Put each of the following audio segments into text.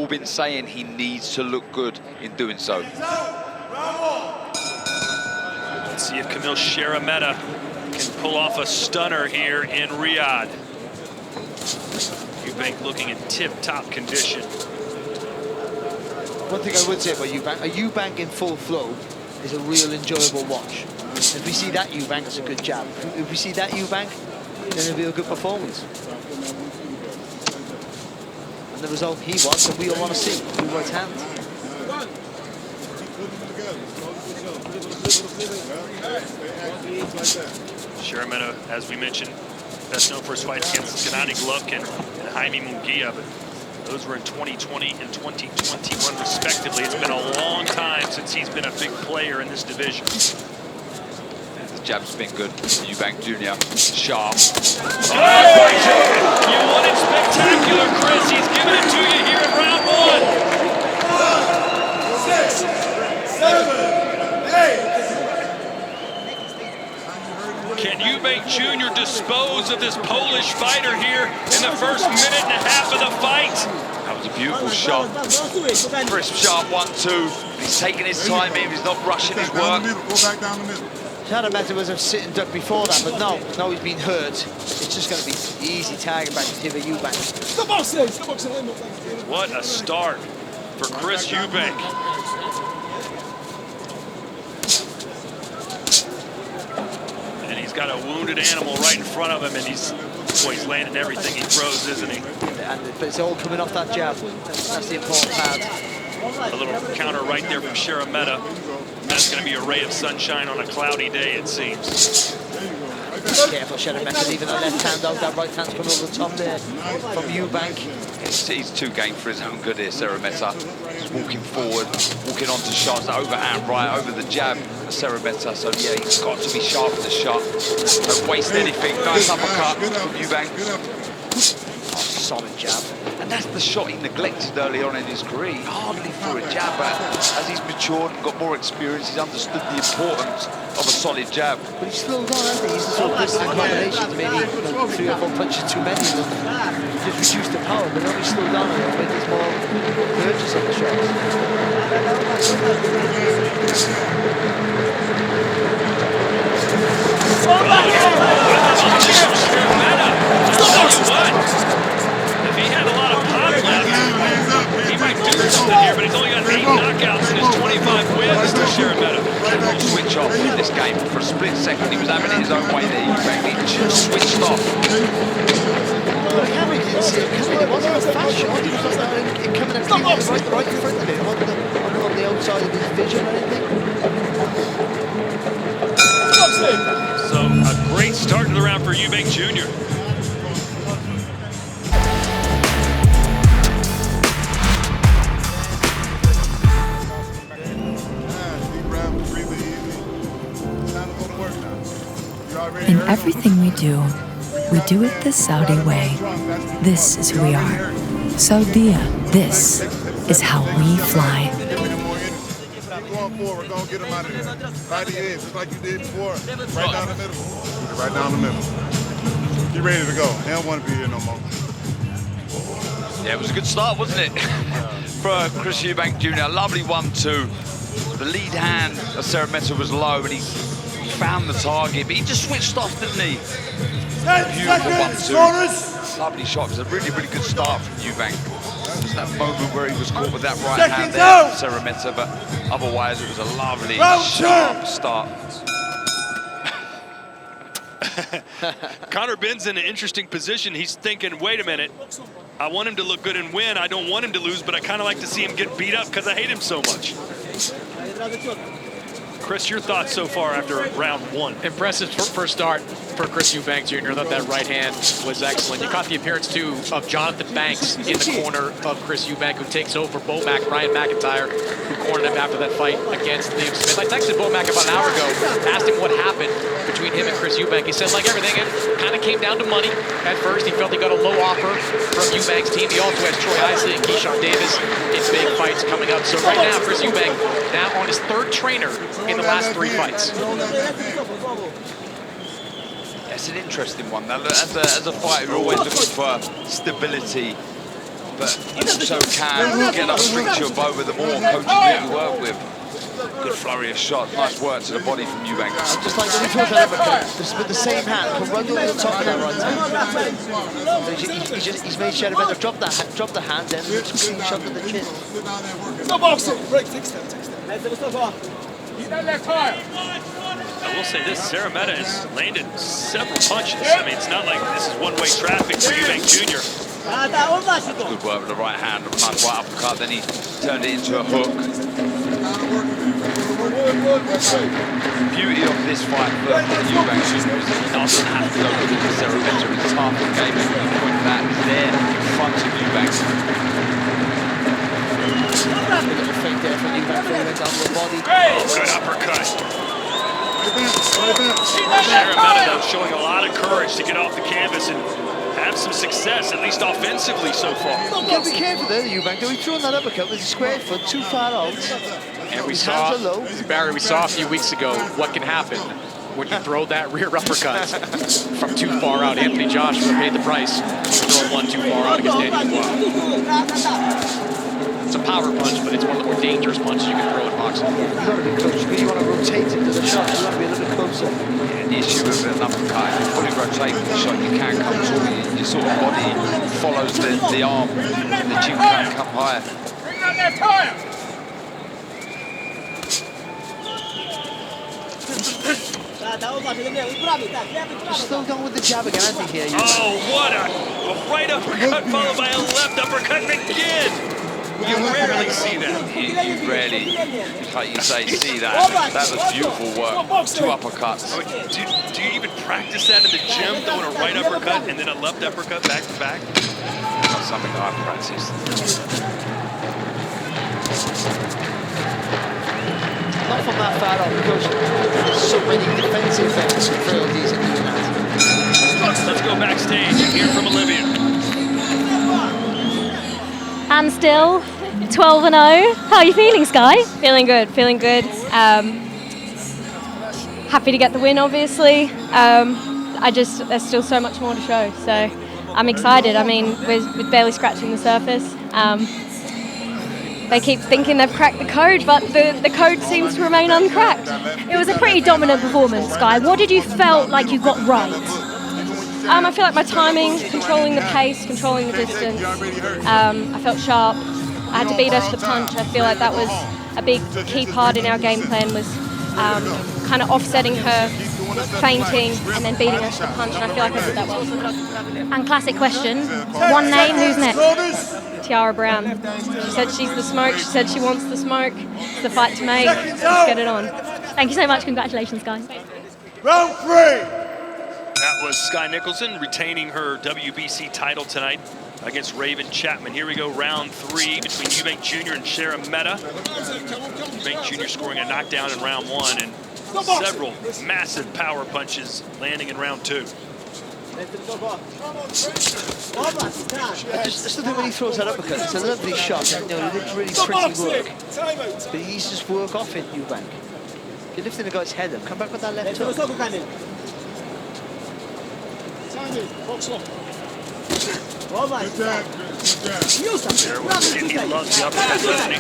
been saying he needs to look good in doing so. Let's see if Kamil Szeremeta can pull off a stunner here in Riyadh. Eubank looking in tip-top condition. One thing I would say about Eubank, a Eubank in full flow is a real enjoyable watch. If we see that Eubank, it's a good jab. If we see that Eubank, then it'll be a good performance. And the result he wants, and we all want to see, with right hand. Szeremeta, as we mentioned, best known for his fights against Gennady Golovkin and Jaime Munguia, but those were in 2020 and 2021 respectively. It's been a long time since he's been a big player in this division. The jab's been good. Eubank Jr. Sharp. Oh, you want it spectacular, Chris. He's giving it to you here in round 1. Can Eubank Jr. dispose of this Polish fighter here in the first minute and a half of the fight? That was a beautiful shot. Crisp, sharp 1-2. He's taking his time in. He's not rushing his work. Szeremeta was a sit and duck before that, but no, he's been hurt. It's just going to be easy target back to Eubank. What a start for Chris Eubank. And he's got a wounded animal right in front of him, and he's landing everything he throws, isn't he? But it's all coming off that jab. That's the important part. A little counter right there from Szeremeta. That's going to be a ray of sunshine on a cloudy day, it seems. Careful, Szeremeta leaving that left hand out. That right hand's coming over the top there from Eubank. He's too game for his own good here, Szeremeta. He's walking forward, walking onto shots, overhand right, over the jab for Szeremeta. So yeah, he's got to be sharp in the shot. Don't waste anything. Nice uppercut from Eubank. Oh, solid jab. And that's the shot he neglected early on in his career. He hardly threw a jab, but as he's matured and got more experience, he's understood the importance of a solid jab. But he's slowed down, hasn't he? He's sort of missing combinations, maybe 3 or 4 punches too many of them. Just reduced the power, but now he's slowed down a little bit. There's more purchase on the shots. If he had a lot of pop left, he might do something here, but he's only got 8 knockouts in his 25 wins to Szeremeta. Switch off in this game for a split second. He was having it his own way there. He just switched off. But the camera didn't see it coming. It wasn't a fast shot. It was just like it coming right in front of him, on the outside of his vision or anything. So a great start to the round for Eubank Jr. In everything we do it the Saudi way. This is who we are. Saudia, this is how we fly. Right he is, just like you did before. Right down the middle. Right down the middle. Get ready to go. He don't want to be here no more. Yeah, it was a good start, wasn't it? For Chris Eubank Jr. A lovely 1-2. The lead hand of Szeremeta was low, and he found the target, but he just switched off, didn't he? Beautiful 1-2. Lovely shot. It was a really, really good start from Eubank. It was that moment where he was caught with that right hand there, Szeremeta, but otherwise it was a lovely, sharp start. Conor Ben's in an interesting position. He's thinking, wait a minute, I want him to look good and win. I don't want him to lose, but I kind of like to see him get beat up because I hate him so much. Chris, your thoughts so far after round 1? Impressive first start for Chris Eubank Jr. I thought that right hand was excellent. You caught the appearance, too, of Jonathan Banks in the corner of Chris Eubank, who takes over Bomac, Ryan McIntyre, who cornered him after that fight against Liam Smith. I texted Bomac about an hour ago, asked him what happened between him and Chris Eubank. He said, like everything, it kind of came down to money. At first, he felt he got a low offer from Eubank's team. He also has Troy Isley and Keyshawn Davis in big fights coming up. So right now, Chris Eubank now on his 3rd trainer in the last 3 fights. It's an interesting one. As a fighter, you're always looking for stability but he also can get up string to your bow with the more coaches that you work with. Good flurry of shots, nice work to the body from Eubank. Just like when he throws that uppercut, just with the same hand, come right over the top of that right hand. He's made Szeremeta drop the hand, and just clean shot to the chin. No boxing! Break, fix that. Keep that left high. I will say this, Szeremeta has landed several punches. I mean, it's not like this is one-way traffic for Eubank Jr. Good work with the right hand, a nice right uppercut, then he turned it into a hook. The beauty of this fight for Eubank Jr. is he doesn't have to go looking for Szeremeta. His target game is the point that is there in front of Eubank. A little fake there from Eubank, went down the body. Oh, good uppercut. Szeremeta, though, showing a lot of courage to get off the canvas and have some success, at least offensively so far. You got to be careful there, Eubank. Though he threw that uppercut with his square foot too far out. And we His saw, hands are low. Barry, we saw a few weeks ago what can happen when you throw that rear uppercut from too far out. Anthony Joshua paid the price for throwing one too far out against Danny Dubois. It's a power punch, but it's one of the more dangerous punches you can throw in boxing. You got to be close. You want to rotate into the shot. You want to be a little bit closer. The issue with an uppercut, if you fully rotate the shot, you can come tall. Your sort of body follows the arm, and the chin can come higher. Bring that left higher. Just slow down with the jab again, I think, here. Oh, what a right uppercut followed by a left uppercut again. You rarely see that. You rarely, like you say, see that. That was beautiful work. Two uppercuts. I mean, do you even practice that in the gym, throwing a right uppercut and then a left uppercut back to back? Not something that I've practiced. Not from that far out, because there's so many defensive frailties in doing that. Let's go backstage and hear from Olivia. And still 12-0. How are you feeling, Sky? Feeling good, feeling good. Happy to get the win, obviously. There's still so much more to show, so I'm excited. I mean, we're barely scratching the surface. They keep thinking they've cracked the code, but the code seems to remain uncracked. It was a pretty dominant performance, Sky. What did you felt like you got right? I feel like my timing, controlling the pace, controlling the distance. I felt sharp. I had to beat her to the punch. I feel like that was a big key part in our game plan, was kind of offsetting her feinting and then beating her to the punch, and I feel like I did that well. And classic question, one name, who's next? Tiara Brown. She said she's the smoke. She said she wants the smoke. It's the fight to make. Let's get it on. Thank you so much. Congratulations, guys. Round 3. That was Sky Nicholson retaining her WBC title tonight against Raven Chapman. Here we go, round 3 between Eubank Jr. and Szeremeta. Eubank Jr. scoring a knockdown in round 1 and several massive power punches landing in round 2. I just think when he throws that uppercut, it's a lovely shot. You know, it looks really pretty work. But he's just work off it, Eubank. You're lifting the guy's head up. Come back with that left hook. He loves the uppercut, doesn't he?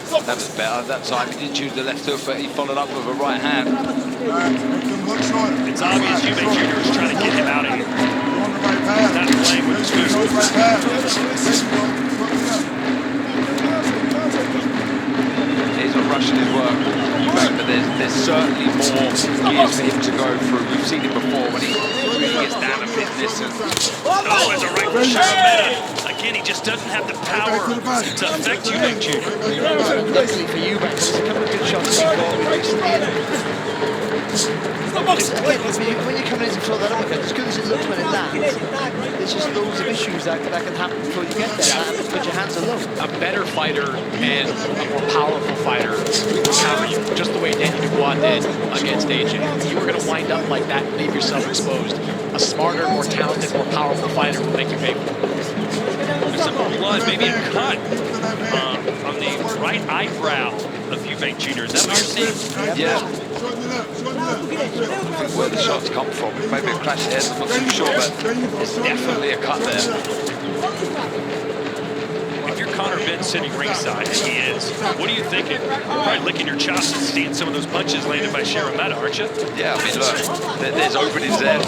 That was better that time. He did choose the left hook, but he followed up with a right hand. It's obvious Eubank Jr. is trying to get him out of here. He's not playing with his food. He's not rushing his work, but there's certainly more gears for him to go through. We've seen it before when he really gets down to business. Oh, there's a right for Szeremeta. Again, he just doesn't have the power to affect Eubank Jr. Luckily for Eubank, there's a couple of good shots he caught recently. When you're coming in to throw that uppercut, as good as it looks when it lands, there's just loads of issues that can happen before you get there. But your hands are low. A better fighter and a more powerful fighter will counter you, just the way Danny Dubois did against AJ. You were going to wind up like that and leave yourself exposed. A smarter, more talented, more powerful fighter will make you pay for it. There's some blood, maybe a cut on the right eyebrow of Eubank Jr. Is that what you're seeing? Yeah. Where the shots come from, maybe a crash head, I'm not too sure, but there's definitely a cut there. confident sitting ringside, and he is. What are you thinking? You're probably licking your chops and seeing some of those punches landed by Szeremeta, aren't you? Yeah, I mean, look, there's openings there.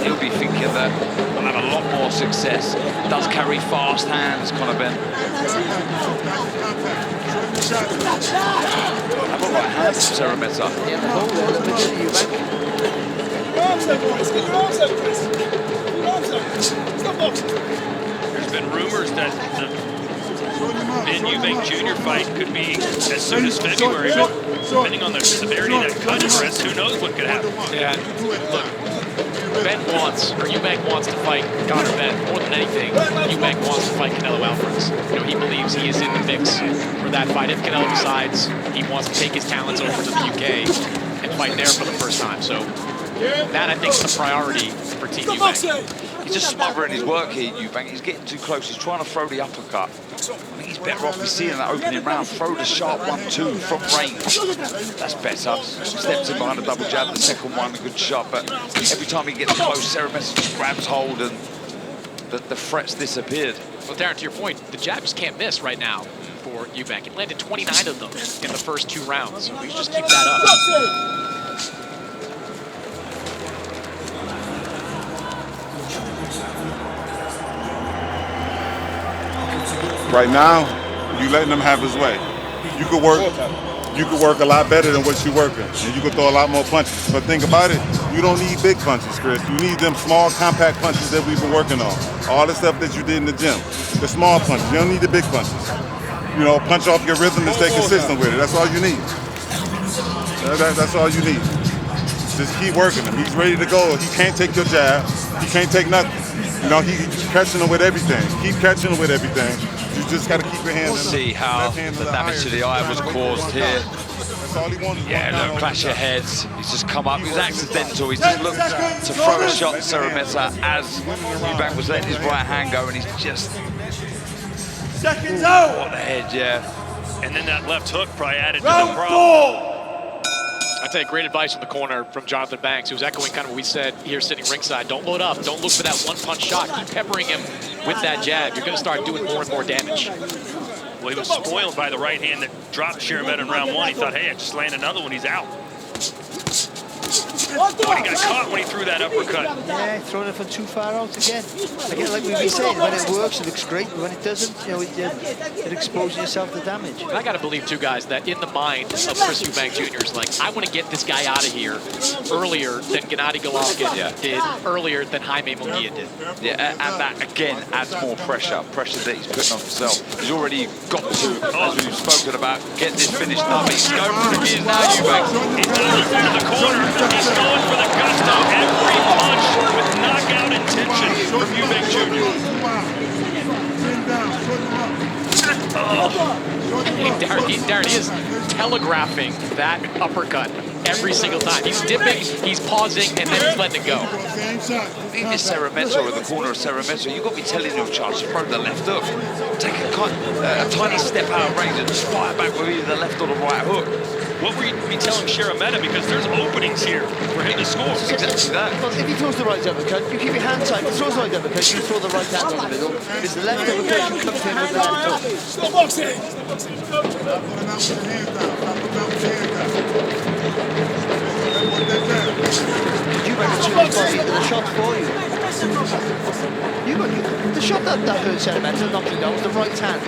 He'll be thinking that he'll have a lot more success. Does carry fast hands, Conor Ben. Have a right hand from Szeremeta. Yeah, the hole there, the middle of Eubank. Get your arms out, boys. Get your arms out, Chris. Get your arms out. Stop boxing. There's been rumors that the Ben Eubank Jr. fight could be as soon as February, but depending on the severity of that cut, Chris, who knows what could happen. Yeah, look, Eubank wants to fight Conor Ben more than anything. Eubank wants to fight Canelo Alvarez. You know, he believes he is in the mix for that fight. If Canelo decides he wants to take his talents over to the UK and fight there for the first time. So that, I think, is the priority for Team Eubank. He's just smothering his work here, Eubank. He's getting too close. He's trying to throw the uppercut. I think he's better off seeing that opening round. Throw the sharp 1-2 from range. That's better. Steps in behind a double jab. The second one, a good shot. But every time he gets close, Szeremeta just grabs hold and the threats disappeared. Well, Darren, to your point, the jab just can't miss right now for Eubank. He landed 29 of them in the first 2 rounds. So we just keep that up. Right now, you letting him have his way. You could work a lot better than what you're working, and you could throw a lot more punches. But think about it, you don't need big punches, Chris. You need them small, compact punches that we've been working on. All the stuff that you did in the gym. The small punches, you don't need the big punches. You know, punch off your rhythm and stay consistent with it. That's all you need. That's all you need. Just keep working him. He's ready to go. He can't take your jab. He can't take nothing. You know, he's catching him with everything. Keep catching him with everything. You just got to keep your hand. We'll see how the damage to the eye was caused here. Yeah, look, clash of heads. He's just come up. He was accidental. He's just looked to throw a shot at Szeremeta as Eubank was letting his right hand go, and he's just Seconds out. on the head, yeah. And then that left hook probably added to the problem. I'd say great advice from the corner from Jonathan Banks, who's echoing kind of what we said here sitting ringside. Don't load up. Don't look for that one-punch shot. Keep peppering him with that jab. You're going to start doing more and more damage. Well, he was spoiled by the right hand that dropped Szeremeta in round 1. He thought, hey, I just land another one. He's out. But he got caught when he threw that uppercut. Yeah, throwing it from too far out again. Again, like we've been saying, when it works, it looks great. But when it doesn't, you know, it exposes yourself to damage. And I got to believe, too, guys, that in the mind of Chris Eubank Jr. is like, I want to get this guy out of here earlier than Gennady Golovkin did, earlier than Jaime Munguia did. Yeah, and that, again, adds more pressure that he's putting on himself. He's already got to, as we've spoken about, get this finished up. He's going for the gears now, Eubank. He's in the corner. He's going for the gusto. Every punch with knockout intention from Eubank Jr. Darren, he is telegraphing that uppercut every single time. He's dipping, he's pausing, and then he's letting it go. Even Szeremeta or the corner of Szeremeta, you've got to be telling your child to throw the left hook. Take a tiny step out of range and just fire back with either the left or the right hook. What were you telling Szeremeta? Because there's openings here for him to score. Exactly that. If he throws the right uppercut, you keep your hand tight. If he throws the right uppercut, you throw the right hand on the middle. If it's the left uppercut, you come to him with the left hook. Stop boxing. You might have turned his body into the shot for you. The shot that hurt Szeremeta, knocked him down, was the right hand.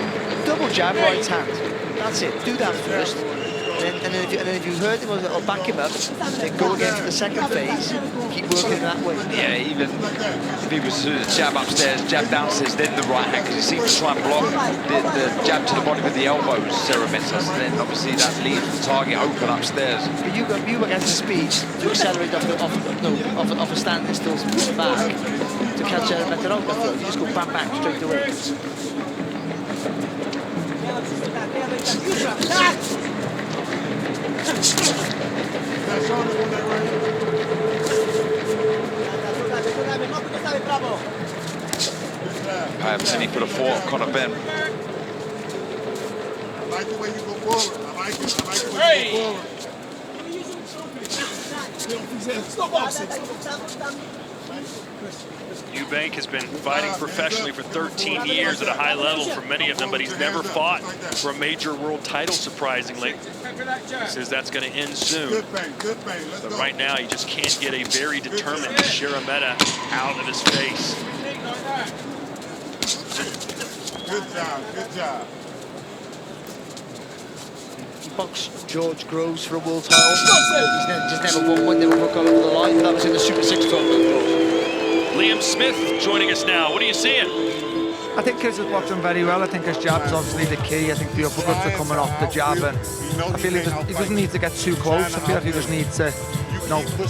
Double jab, right hand. That's it. Do that first. And then if you hurt him or back him up, then go again for the second phase. Keep working that way. Yeah, even if he was to jab upstairs, jab downstairs, then the right hand, because he seems to try and block the jab to the body with the elbows, Szeremeta. So then obviously that leaves the target open upstairs. But you against the speed to accelerate off a standing still back to catch Szeremeta out. You just go bam bang straight away. Penny for the fourth, Conor Ben. I like the way you go forward. I like the way you go forward. Stop boxing. Eubank has been fighting professionally for 13 years at a high level for many of them, but he's never fought for a major world title, surprisingly. He says that's going to end soon. But right now, he just can't get a very determined Szeremeta out of his face. Good job, good job. He boxed George Groves for a world title. He's just never won one, never got over the line. That was in the Super 6 tournament. Liam Smith joining us now. What are you seeing? I think Chris is boxing very well. I think his jab is obviously the key. I think the uppercuts are coming off the jab, and I feel he doesn't need to get too close. I feel like he just needs to,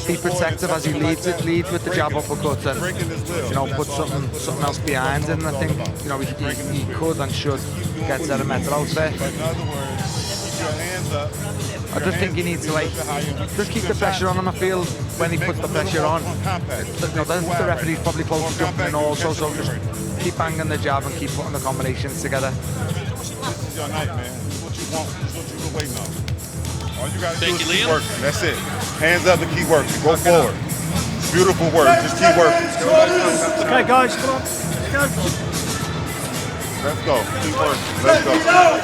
be protective as he leads with the jab uppercuts, and put something else behind it. And I think he could and should get Szeremeta out there. I just think he needs to just keep the pressure on him. I feel when he puts the pressure on, the referee's probably close to jumping in also, so just keep banging the jab and keep putting the combinations together. This is your night, man. This is what you want. This is what you've been waiting on. All you gotta do is keep Liam. working. That's it. Hands up and keep working. Go forward. Beautiful work. Just keep working. Okay, guys, come on. Let's go. Let's go. Keep working. Let's go.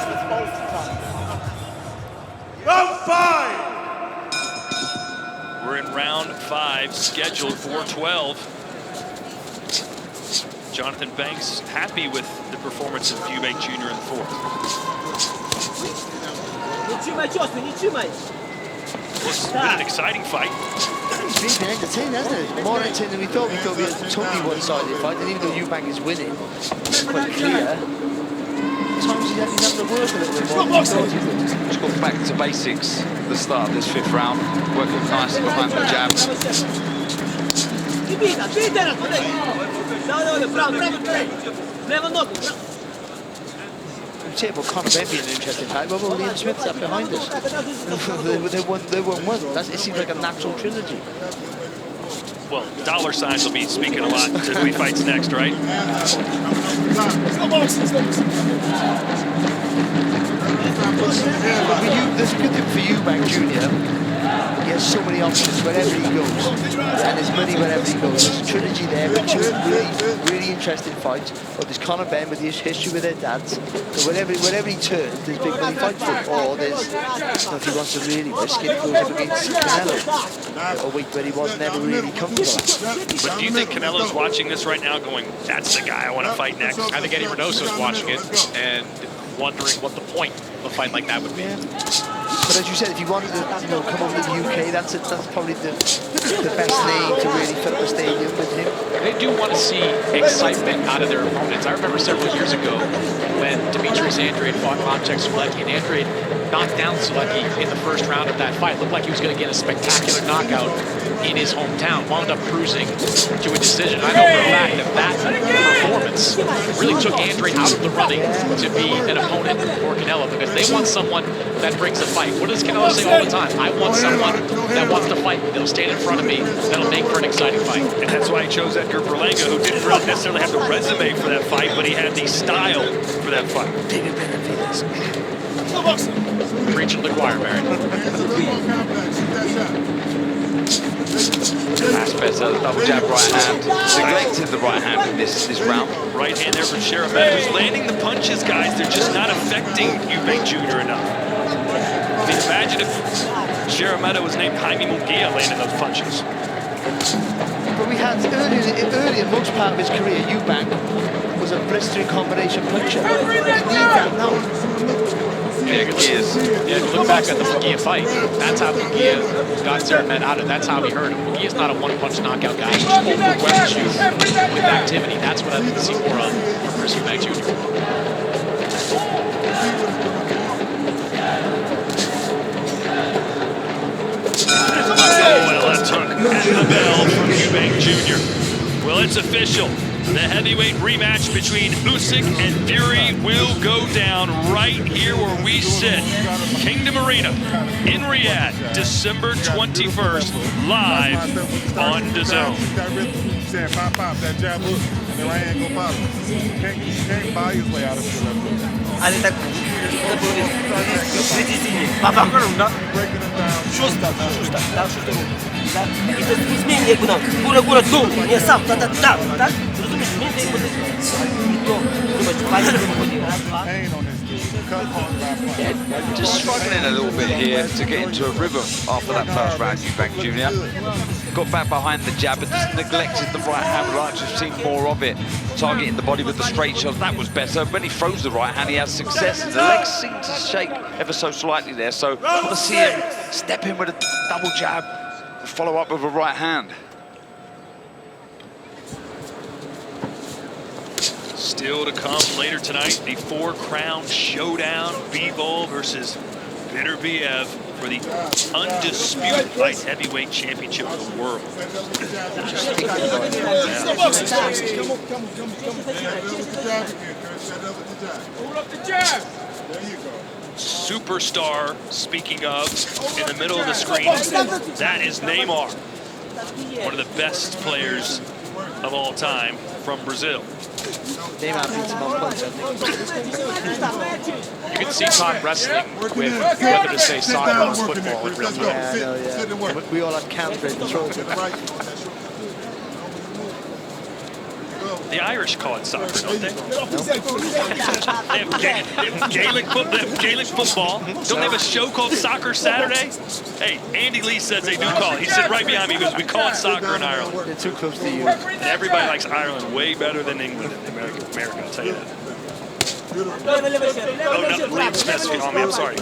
Round 5. We're in round 5, scheduled for 12. Jonathan Banks happy with the performance of Eubank Jr. in the 4th. It's been an exciting fight. It's been entertaining, hasn't it? More entertaining than we thought. We thought we had a totally one-sided fight, and even though Eubank is winning, it's quite clear. Sometimes he's having to work a little bit more. Just got back to basics at the start of this 5th round, working nicely behind the jab. I'm saying about Conor Ben being an interesting fight. What about Liam Smith sat behind us? they won one. It seems like a natural trilogy. Well, dollar signs will be speaking a lot to who he fights next, right? There's a good thing for Eubank Jr. He has so many options wherever he goes, and there's money wherever he goes. There's a trilogy there, but two really interesting fights. Or there's Conor Ben with his history with their dads. So wherever he turns, there's big money fights for him. Or there's, if he wants to really risk it, he goes up against Canelo. A week where he was never really comfortable. But do you think Canelo's watching this right now going, that's the guy I want to fight next? I think Eddie Reynoso's watching it and wondering what the point of a fight like that would be. But as you said, if you wanted to come over to the UK, that's probably the best name to really fill up a stadium with him. They do want to see excitement out of their opponents. I remember several years ago when Demetrius Andrade fought Maciej Sulecki, and Andrade knocked down Sulecki in the first round of that fight. Looked like he was going to get a spectacular knockout in his hometown. Wound up cruising to a decision. I know for a fact that performance really took Andrade out of the running to be an opponent for Canelo, because they want someone that brings a fight. What does Canelo say all the time? I want someone that wants to fight. That'll stand in front of me. That'll make for an exciting fight. And that's why he chose Edgar Berlanga, who didn't really necessarily have the resume for that fight, but he had the style for that fight. Preaching to the choir, Barry. Aspetter, double jab right hand. Neglected the right hand in this round. Right hand there for Szeremeta, who's landing the punches, guys. They're just not affecting Eubank Jr. enough. I mean, imagine if Szeremeta was named Jaime Munguia landing those punches. But we had early in most part of his career, Eubank was a blistering combination puncher. We need that now. Yeah, look back at the Munguia fight. That's how Munguia got Szeremeta out of it. That's how he hurt him. Munguia's not a one-punch knockout guy. He just overwhelms you with activity. That's what I'd like to see more of from Chris Eubank Jr. Oh, and a left hook and the bell from Eubank Jr. Well, it's official. The heavyweight rematch between Usyk and Fury will go down right here where we sit. Kingdom Arena in Riyadh, December 21st, live on DAZN. I think that Ma no? Szósta. I to jest niezmiennie jakby góra, dół, nie sam, tak? Rozumiesz, między jakby i to, zobacz, fajnie to wychodzi, raz, dwa. Just struggling a little bit here to get into a rhythm after that first round, Eubank Jr. Got back behind the jab and just neglected the right hand. We'd like to have seen more of it. Targeting the body with the straight shot, that was better. When he throws the right hand, he has success. And the legs seem to shake ever so slightly there. So I want to see him step in with a double jab and follow up with a right hand. Still to come later tonight, the 4-crown showdown, Bivol versus Beterbiev for the undisputed light heavyweight championship of the world. Superstar, speaking of, in the middle of the screen, that is Neymar, one of the best players of all time from Brazil. Neymar beats him on points, I think. You can see Todd wrestling with whether to say soccer or football in real time. Yeah, I know, yeah. We all had counter in the throat. The Irish call it soccer, don't they? They have Gaelic football. Don't they have a show called Soccer Saturday? Hey, Andy Lee says they do call it. He said right behind me, he goes, we call it soccer in Ireland. They're too close to you. Everybody likes Ireland way better than England and America, I'll tell you that. Oh, no, Liam Smith's on me, I'm sorry.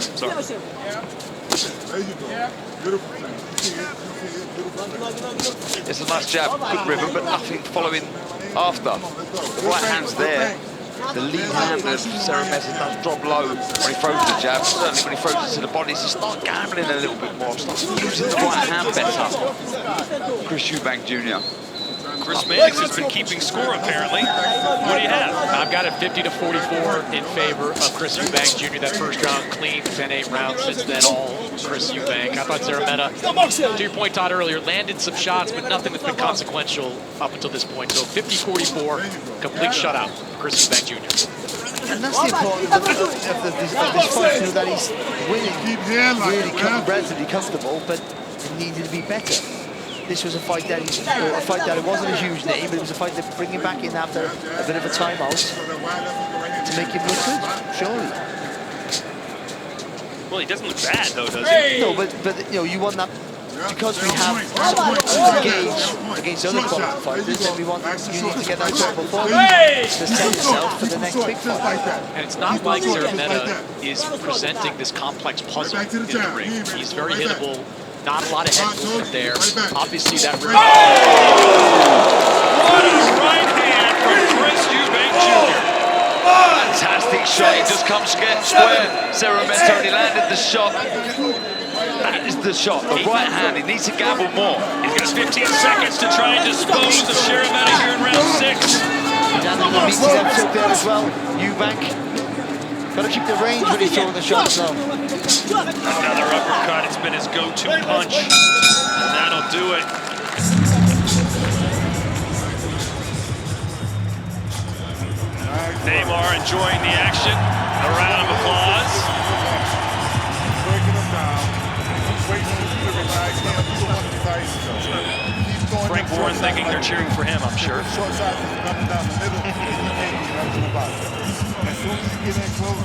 It's a nice jab, good rhythm, but nothing following after. The right hand's there. The lead hand of Szeremeta does drop low when he throws the jab. Certainly when he throws it to the body, so start gambling a little bit more. Start using the right hand better. Chris Eubank Jr. Chris Mannix has been keeping score, apparently. What do you have? I've got it 50-44 in favor of Chris Eubank Jr. That first round clean, 10-8 rounds. Since then, all Chris Eubank. I thought Szeremeta, to your point, Todd, earlier, landed some shots, but nothing that's been consequential up until this point. So 50-44, complete shutout for Chris Eubank Jr. And that's the important of this fight, that he's winning, really relatively comfortable, but it needed to be better. This was a fight that it wasn't a huge name, but it was a fight that bring him back in after a bit of a timeout to make him look good, surely. Well, he doesn't look bad though, does he? No, but you know, you want that because we have against other quality fighters, then you need to get that top performance to set yourself for the next big fight. And it's not like Szeremeta is presenting this complex puzzle in the ring. He's very hittable. Not a lot of head movement there. Obviously, that rim. What a right hand from Chris Eubank Jr. Fantastic shot. He just comes square. Szeremeta already landed the shot. That is the shot. The right hand. He needs to gamble more. He's got 15 seconds to try and dispose of Szeremeta here in round 6. Meets his episode there as well. Eubank. Got to keep the range when he's throwing the shots now. Another uppercut. It's been his go-to punch. And that'll do it. Neymar enjoying the action. A round of applause. Frank Warren thinking they're cheering for him, I'm sure.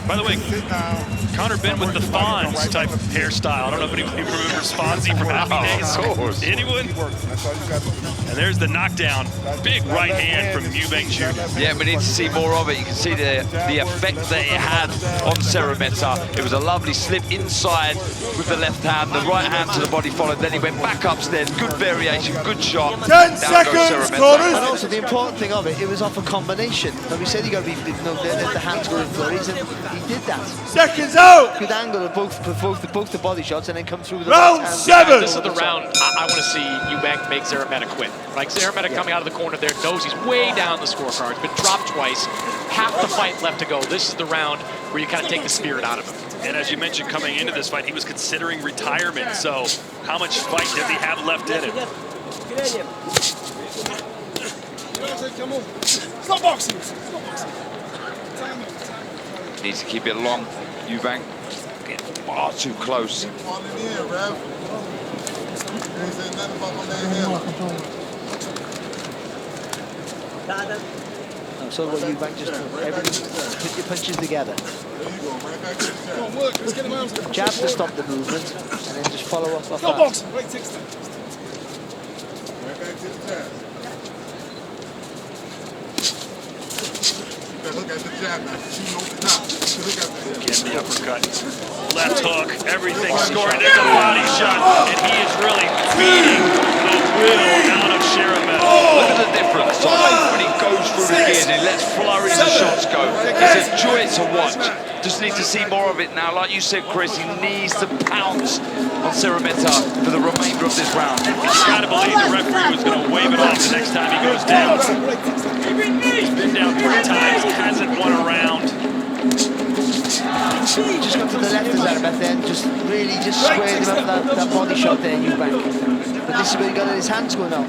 By the way, Connor been with the Fonz type of hairstyle. I don't know if anybody remembers Fonzie from Happy Days. Of course. Anyone? And there's the knockdown. Big right hand from Eubank Jr. Yeah, we need to see more of it. You can see the effect that it had on Szeremeta. It was a lovely slip inside with the left hand. The right hand to the body followed. Then he went back upstairs. Good variation, good shot. 10 seconds, corners. And also the important thing of it was off a combination. Now we said you got to be, the hands go in flurries, and he did that. Seconds out. Good angle of both the body shots, and then come through with the round right hand. 7. This is the round I want to see Eubank make Szeremeta quit. Like Szeremeta coming out of the corner there, knows he's way down the scorecard. Been dropped twice, half the fight left to go. This is the round where you kind of take the spirit out of him. And as you mentioned, coming into this fight, he was considering retirement. So how much fight does he have left in him? Stop boxing. Stop boxing. Needs to keep it long. Eubank getting far too close. So what Eubank just everything, put your punches together. Jab to stop the movement, and then just follow up off that. Again, the uppercut, left hook, everything scoring. There's a body shot, and he is really beating the will out of Szeremeta. Look at the difference, Tom. When he goes through the gears, he lets flurries of shots go. It's a joy to watch. Just need to see more of it now. Like you said, Chris, he needs to pounce on Szeremeta for the remainder of this round. You gotta believe the referee was gonna wave it off the next time he goes down. He's been down 3 times, hasn't won a round. Just go to the left of Szeremeta then, just really just squared him up that body shot there, Eubank. But this is where he got his hands going out.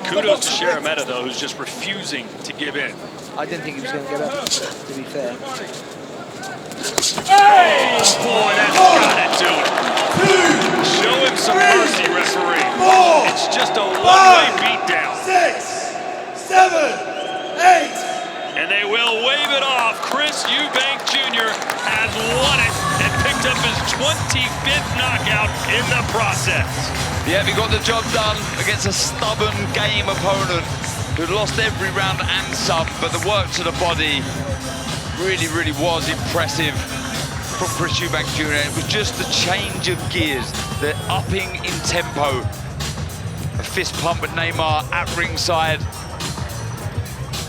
Kudos to Szeremeta, though, who's just refusing to give in. I didn't think he was going to get up, to be fair. Hey! Boy, that's gotta do it. Show him some mercy, referee. It's just a one-way beatdown. 6, 7, 8. And they will wave it off. Chris Eubank Jr. has won it and picked up his 25th knockout in the process. Yeah, he got the job done against a stubborn game opponent who lost every round and some, but the work to the body really was impressive from Chris Eubank Jr. It was just the change of gears, the upping in tempo. A fist pump with Neymar at ringside.